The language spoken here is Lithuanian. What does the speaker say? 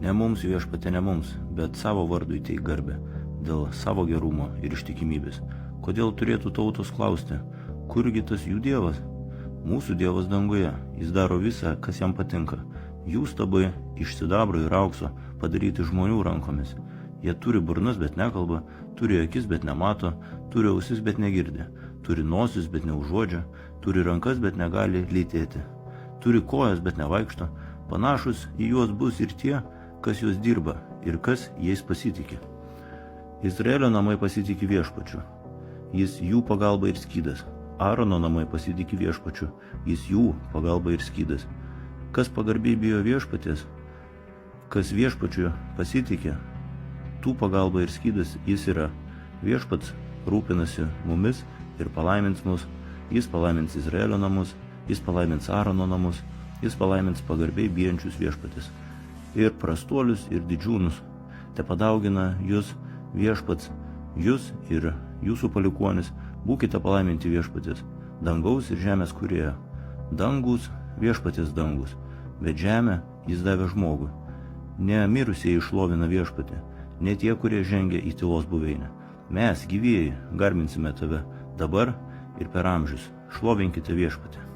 Ne mums, Viešpatie, ne mums, bet savo vardui teik garbę, dėl savo gerumo ir ištikimybės. Kodėl turėtų tautos klausti, kurgi tas jų Dievas? Mūsų Dievas danguje, jis daro visą, kas jam patinka. Jų stabai iš sidabro ir aukso padaryti žmonių rankomis. Jie turi burnas, bet nekalba, turi akis, bet nemato, turi ausis, bet negirdi, turi nosis, bet neužuodžia, turi rankas, bet negali lytėti, turi kojas, bet nevaikšto. Panašus į juos bus ir tie, kas juos dirba ir kas jais pasitikė. Izraelio namai pasitikė Viešpačiu, jis jų pagalba ir skydas. Aarono namai pasitikė Viešpačiu, jis jų pagalba ir skydas. Kas pagarbiai bijo Viešpaties, kas Viešpačiu pasitikė, tų pagalba ir skydas jis yra. Viešpats rūpinasi mumis ir palaimins mus, jis palaimins Izraelio namus, jis palaimins Aarono namus, jis palaimins pagarbiai bijančius Viešpaties. Ir prastuolius, ir didžiūnus, te padaugina jūs Viešpats, jūs ir jūsų palikuonis, būkite palaiminti Viešpaties, dangaus ir žemės kūrėjo. Dangus Viešpaties dangus, bet žemę jis davė žmogui. Ne mirusieji šlovina Viešpatį, ne tie, kurie žengia į tylos buveinę. Mes, gyvieji, garbinsime tave dabar ir per amžius. Šlovinkite Viešpatį.